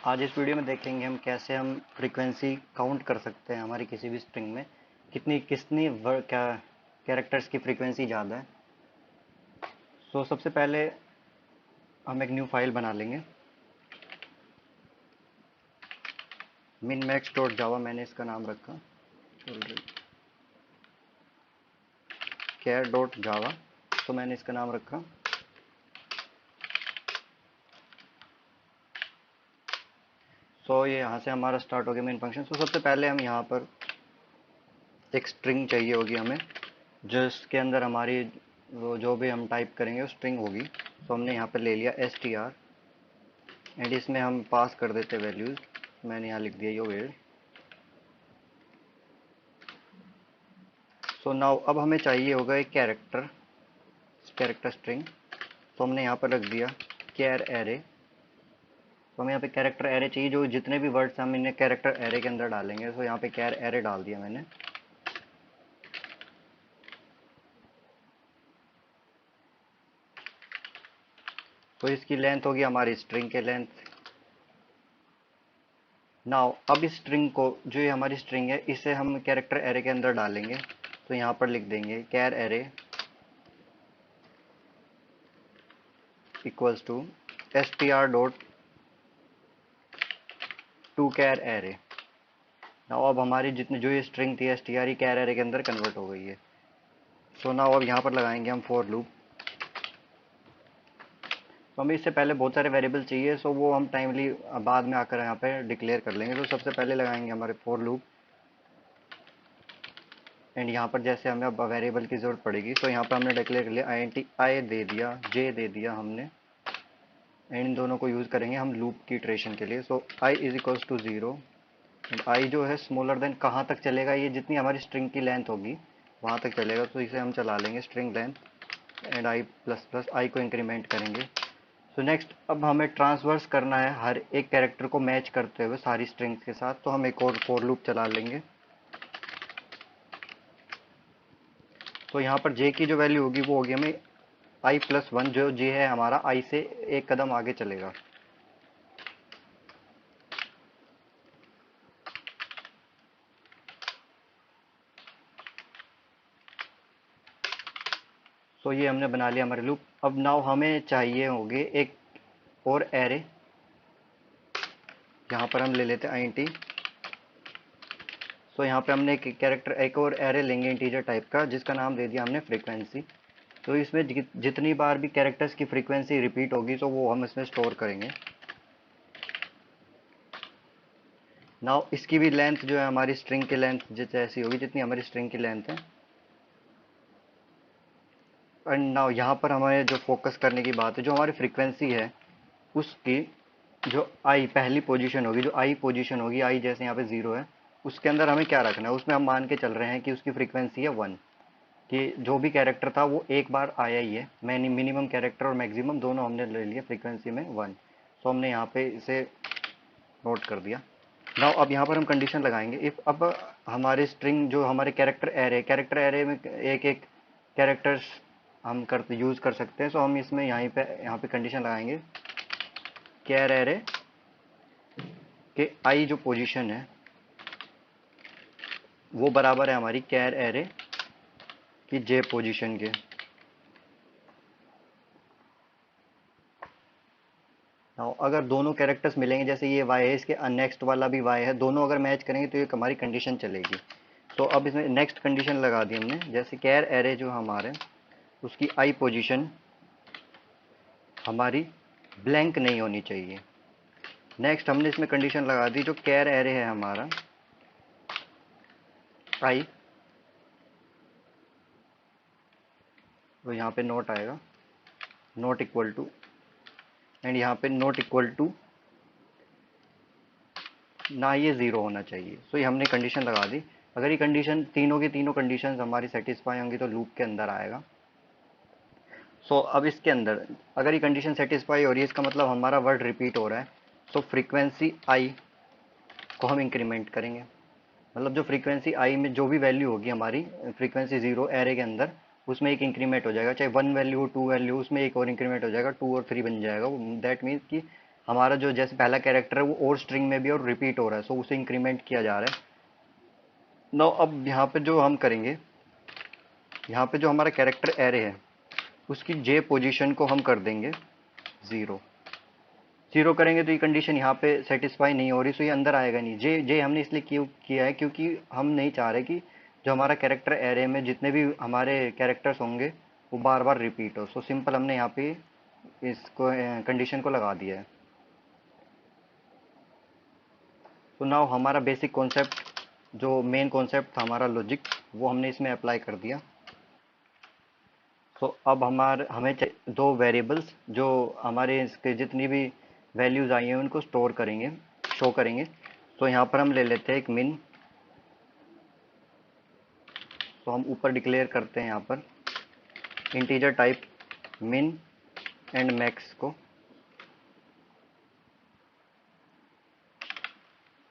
आज इस वीडियो में देखेंगे हम कैसे हम फ्रीक्वेंसी काउंट कर सकते हैं हमारी किसी भी स्ट्रिंग में कितनी कितनी क्या कैरेक्टर्स की फ्रीक्वेंसी ज़्यादा है। सबसे पहले हम एक न्यू फाइल बना लेंगे। minmax.java मैंने इसका नाम रखा care.java, तो मैंने इसका नाम रखा। ये यहाँ से हमारा स्टार्ट हो गया मेन फंक्शन। सबसे पहले हम यहाँ पर एक स्ट्रिंग चाहिए होगी हमें, जिसके अंदर हमारी वो जो भी हम टाइप करेंगे वो स्ट्रिंग होगी। हमने यहाँ पर ले लिया str एंड इसमें हम पास कर देते वैल्यूज। मैंने यहाँ लिख दिया यो वेड। नाउ अब हमें चाहिए होगा एक कैरेक्टर स्ट्रिंग। हमने यहाँ पर रख दिया कैर एरे। हमें यहाँ पे कैरेक्टर एरे चाहिए, जो जितने भी वर्ड्स हम इन्हें कैरेक्टर एरे के अंदर डालेंगे। यहाँ पे कैर एरे डाल दिया मैंने। इसकी लेंथ होगी हमारी स्ट्रिंग के लेंथ। नाउ अब इस स्ट्रिंग को, जो ये हमारी स्ट्रिंग है, इसे हम कैरेक्टर एरे के अंदर डालेंगे। यहाँ पर लिख देंगे char array equals to str dot to char array. Now अब हमारी जितनी जो ये स्ट्रिंग थी str ही कैर एरे के अंदर कन्वर्ट हो गई है। नाउ अब यहाँ पर लगाएंगे हम फॉर लूप। हमें इससे पहले बहुत सारे वेरिएबल चाहिए, वो हम टाइमली बाद में आकर यहाँ पे डिक्लेयर कर लेंगे। सबसे पहले लगाएंगे हमारे फॉर लूप एंड यहाँ पर जैसे हमें अब वेरिएबल की जरूरत पड़ेगी, यहाँ पर हमने डिक्लेयर कर लिया int आई दे दिया, जे दे दिया हमने, एंड इन दोनों को यूज़ करेंगे हम लूप की इटरेशन के लिए। I is equals to 0 and i जो है स्मॉलर देन कहाँ तक चलेगा, ये जितनी हमारी स्ट्रिंग की लेंथ होगी वहाँ तक चलेगा। इसे हम चला लेंगे string length and i plus plus i को इंक्रीमेंट करेंगे। नेक्स्ट अब हमें ट्रांसवर्स करना है हर एक कैरेक्टर को मैच करते हुए सारी स्ट्रिंग्स के साथ। हम एक और फॉर लूप चला लेंगे। यहाँ पर जे की जो वैल्यू होगी वो होगी हमें आई प्लस वन। जो जे है हमारा आई से एक कदम आगे चलेगा। ये हमने बना लिया हमारे लूप। अब नाउ हमें चाहिए होंगे एक और एरे। यहाँ पर हम ले लेते हैं int। यहाँ पे हमने एक और एरे लेंगे इंटीजर टाइप का, जिसका नाम दे दिया हमने फ्रीक्वेंसी। इसमें जितनी बार भी कैरेक्टर्स की फ्रीक्वेंसी रिपीट होगी वो हम इसमें स्टोर करेंगे। नाउ इसकी भी लेंथ जो है हमारी स्ट्रिंग की लेंथ जैसी होगी जितनी हमारी स्ट्रिंग की लेंथ है। एंड नाउ यहाँ पर हमें जो फोकस करने की बात है, जो हमारी फ्रीक्वेंसी है उसकी जो आई पहली पोजीशन होगी, जो आई पोजीशन होगी, आई जैसे यहाँ पे 0 है, उसके अंदर हमें क्या रखना है, उसमें हम मान के चल रहे हैं कि उसकी फ्रीक्वेंसी है 1, कि जो भी कैरेक्टर था वो एक बार आया ही है। मिनिमम कैरेक्टर और मैक्सिमम दोनों हमने ले लिया फ्रीक्वेंसी में 1। हमने यहाँ पे इसे नोट कर दिया। नाउ अब यहाँ पर हम कंडीशन लगाएंगे इफ अब हमारे स्ट्रिंग जो हमारे कैरेक्टर एरे में एक एक कैरेक्टर्स हम यूज कर सकते हैं। हम इसमें यहाँ पे कंडीशन लगाएंगे कैर एरे के आई जो पोजीशन है वो बराबर है हमारी कैर एरे की जे पोजीशन के। नाउ अगर दोनों कैरेक्टर्स मिलेंगे, जैसे ये y है, इसके नेक्स्ट वाला भी y है, दोनों अगर मैच करेंगे तो ये हमारी कंडीशन चलेगी। अब इसमें नेक्स्ट कंडीशन लगा दी हमने, जैसे कैर एरे जो हमारे उसकी आई पोजीशन हमारी ब्लैंक नहीं होनी चाहिए। नेक्स्ट हमने इसमें कंडीशन लगा दी, जो कैर एरे है हमारा आई, तो यहाँ पे नोट आएगा नॉट इक्वल टू, एंड यहाँ पे नॉट इक्वल टू ना ये 0 होना चाहिए। ये हमने कंडीशन लगा दी। अगर ये कंडीशन तीनों की तीनों कंडीशंस हमारी सेटिस्फाई होंगी तो लूप के अंदर आएगा। अब इसके अंदर अगर ये कंडीशन सेटिस्फाई हो रही है, इसका मतलब हमारा वर्ड रिपीट हो रहा है। फ्रीक्वेंसी आई को हम इंक्रीमेंट करेंगे। मतलब जो फ्रीक्वेंसी आई में जो भी वैल्यू होगी हमारी फ्रीक्वेंसी 0 एरे के अंदर, उसमें एक इंक्रीमेंट हो जाएगा। चाहे 1 वैल्यू हो 2 वैल्यू, उसमें एक और इंक्रीमेंट हो जाएगा, 2 और 3 बन जाएगा। दैट मीन्स कि हमारा जो जैसे पहला कैरेक्टर है वो और स्ट्रिंग में भी और रिपीट हो रहा है, सो उसे इंक्रीमेंट किया जा रहा है। नो अब यहाँ पे जो हम करेंगे, यहाँ पे जो हमारा कैरेक्टर एरे है उसकी जे पोजीशन को हम कर देंगे 0। 0 करेंगे तो ये कंडीशन यहाँ पे सेटिस्फाई नहीं हो रही, सो ये अंदर आएगा नहीं। जे जे हमने इसलिए क्यों किया है क्योंकि हम नहीं चाह रहे कि जो हमारा कैरेक्टर एरे में जितने भी हमारे कैरेक्टर्स होंगे वो बार बार रिपीट हो। सो सिंपल हमने यहाँ पे इसको कंडीशन को लगा दिया है। तो नाउ हमारा बेसिक कॉन्सेप्ट, जो मेन कॉन्सेप्ट था हमारा लॉजिक, वो हमने इसमें अप्लाई कर दिया। तो अब दो वेरिएबल्स जो हमारे इसके जितनी भी वैल्यूज आई हैं उनको स्टोर करेंगे, शो करेंगे। तो यहाँ पर हम ले लेते हैं एक मिन। तो हम ऊपर डिक्लेयर करते हैं यहाँ पर इंटीजर टाइप मिन एंड मैक्स को,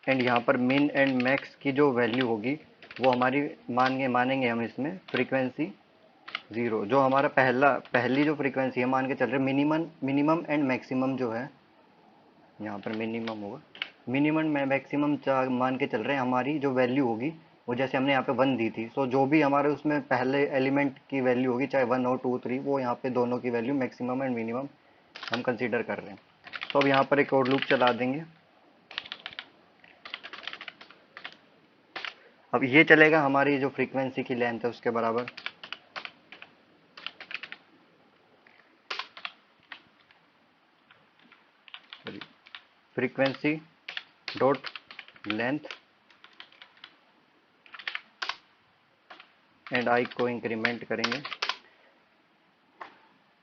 एंड यहाँ पर मिन एंड मैक्स की जो वैल्यू होगी वो हमारी मानेंगे हम इसमें फ्रीक्वेंसी 0। जो हमारा पहली जो फ्रीक्वेंसी है मान के चल रहे मिनिमम एंड मैक्सिमम जो है, यहाँ पर मिनिमम होगा, मिनिमम मैक्सिमम मान के चल रहे हैं। हमारी जो वैल्यू होगी वो जैसे हमने यहाँ पे 1 दी थी, सो जो भी हमारे उसमें पहले एलिमेंट की वैल्यू होगी चाहे 1 और 2 3, वो यहाँ पे दोनों की वैल्यू मैक्सिमम एंड मिनिमम हम कंसीडर कर रहे हैं। तो अब यहाँ पर एक और लूप चला देंगे। अब ये चलेगा हमारी जो फ्रीक्वेंसी की लेंथ है उसके बराबर। फ्रीक्वेंसी डॉट लेंथ एंड आई को इंक्रीमेंट करेंगे।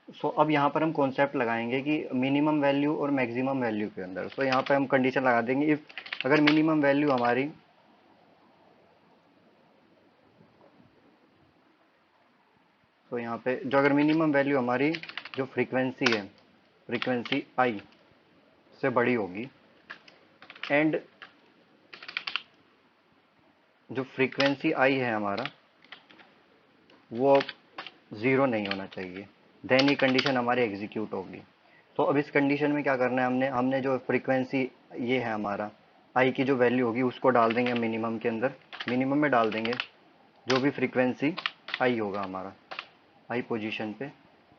सो अब यहाँ पर हम कॉन्सेप्ट लगाएंगे कि मिनिमम वैल्यू और मैक्सिमम वैल्यू के अंदर, सो यहाँ पे हम कंडीशन लगा देंगे इफ अगर मिनिमम वैल्यू हमारी, तो यहाँ पे जो अगर मिनिमम वैल्यू हमारी जो फ्रीक्वेंसी है, फ्रीक्वेंसी आई से बड़ी होगी, एंड जो फ्रीक्वेंसी आई है हमारा वो 0 नहीं होना चाहिए, देन ये कंडीशन हमारी एग्जीक्यूट होगी। तो अब इस कंडीशन में क्या करना है, हमने हमने जो फ्रीक्वेंसी ये है हमारा आई की जो वैल्यू होगी उसको डाल देंगे मिनिमम के अंदर, मिनिमम में डाल देंगे जो भी फ्रीक्वेंसी आई होगा हमारा आई पोजीशन पे।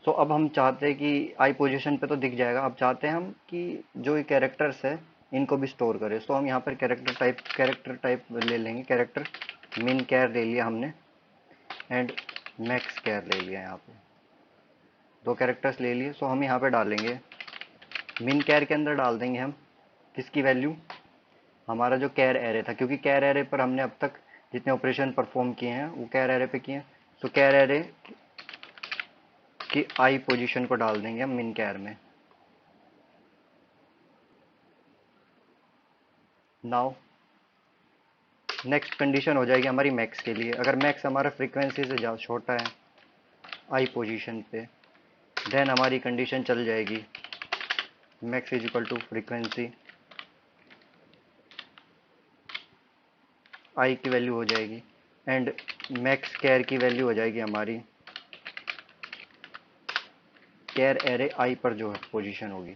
सो अब हम चाहते हैं कि आई पोजीशन पे तो दिख जाएगा, अब चाहते हैं हम कि जो ये कैरेक्टर्स है इनको भी स्टोर करें। सो हम यहाँ पर कैरेक्टर टाइप ले लेंगे, कैरेक्टर मिन कैर ले लिया हमने एंड मैक्स कैर ले लिया, यहाँ पे दो कैरेक्टर्स ले लिए। सो हम यहाँ पे डालेंगे मिन कैर के अंदर डाल देंगे हम किसकी वैल्यू, हमारा जो कैर एरे था, क्योंकि कैर एरे पर हमने अब तक जितने ऑपरेशन परफॉर्म किए हैं वो कैर एरे पे किए हैं। सो कैर एरे की आई पोजीशन को डाल देंगे हम मिन कैर में। नाउ नेक्स्ट कंडीशन हो जाएगी हमारी मैक्स के लिए। अगर मैक्स हमारा फ्रीक्वेंसी से ज़्यादा छोटा है आई पोजीशन पे, देन हमारी कंडीशन चल जाएगी max is equal to frequency i की वैल्यू हो जाएगी एंड मैक्स कैर की वैल्यू हो जाएगी हमारी कैर एरे आई पर जो है पोजीशन होगी।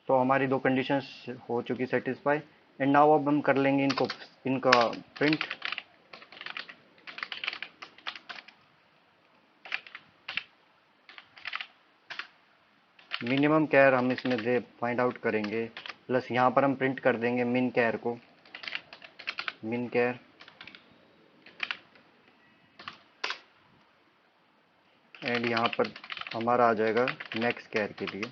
तो हमारी दो कंडीशंस हो चुकी सेटिस्फाई, एंड नाउ अब हम कर लेंगे इनका प्रिंट। मिनिमम कैर हम इसमें दे फाइंड आउट करेंगे, प्लस यहाँ पर हम प्रिंट कर देंगे मिन कैर को, मिन कैर एंड यहाँ पर हमारा आ जाएगा मैक्स कैर के लिए।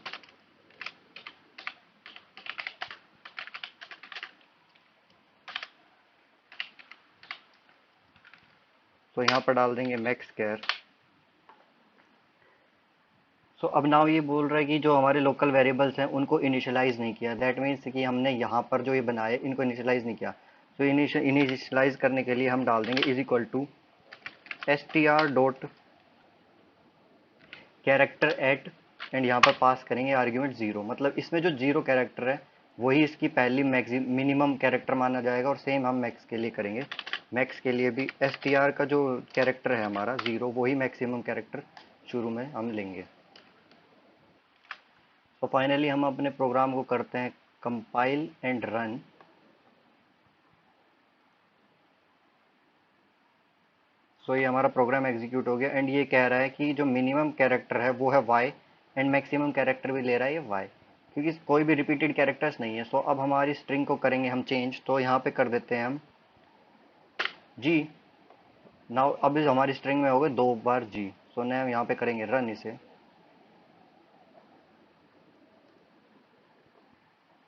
तो यहाँ पर डाल देंगे मैक्स कैर। सो अब नाउ ये बोल रहा है कि जो हमारे लोकल वेरिएबल्स हैं उनको इनिशियलाइज नहीं किया, दैट मीन्स कि हमने यहाँ पर जो ये बनाए इनको इनिशियलाइज नहीं किया। तो इनिशियलाइज करने के लिए हम डाल देंगे is equal to str dot character at, and यहाँ पर पास करेंगे आर्ग्यूमेंट 0। मतलब इसमें जो 0 कैरेक्टर है वही इसकी पहली मिनिमम कैरेक्टर माना जाएगा, और सेम हम मैक्स के लिए करेंगे। मैक्स के लिए भी str का जो कैरेक्टर है हमारा 0 वही मैक्सिमम कैरेक्टर शुरू में हम लेंगे। तो फाइनली हम अपने प्रोग्राम को करते हैं कंपाइल एंड रन। सो ये हमारा प्रोग्राम एग्जीक्यूट हो गया एंड ये कह रहा है कि जो मिनिमम कैरेक्टर है वो है वाई एंड मैक्सिमम कैरेक्टर भी ले रहा है ये वाई, क्योंकि कोई भी रिपीटेड कैरेक्टर्स नहीं है। सो अब हमारी स्ट्रिंग को करेंगे हम चेंज, तो यहाँ पे कर देते हैं हम जी। नाउ अब इस हमारी स्ट्रिंग में हो गए 2 बार जी। सो now यहाँ पे करेंगे रन इसे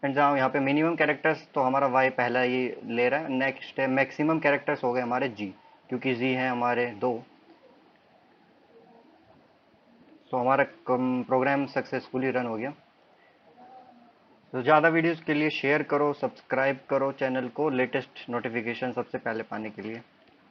एंड जहाँ यहाँ पे मिनिमम कैरेक्टर्स तो हमारा वाई पहला ये ले रहा है। नेक्स्ट है मैक्सिमम कैरेक्टर्स हो गए हमारे जी, क्योंकि जी है हमारे 2। तो हमारा प्रोग्राम सक्सेसफुली रन हो गया। तो ज़्यादा वीडियोस के लिए शेयर करो, सब्सक्राइब करो चैनल को लेटेस्ट नोटिफिकेशन सबसे पहले पाने के लिए।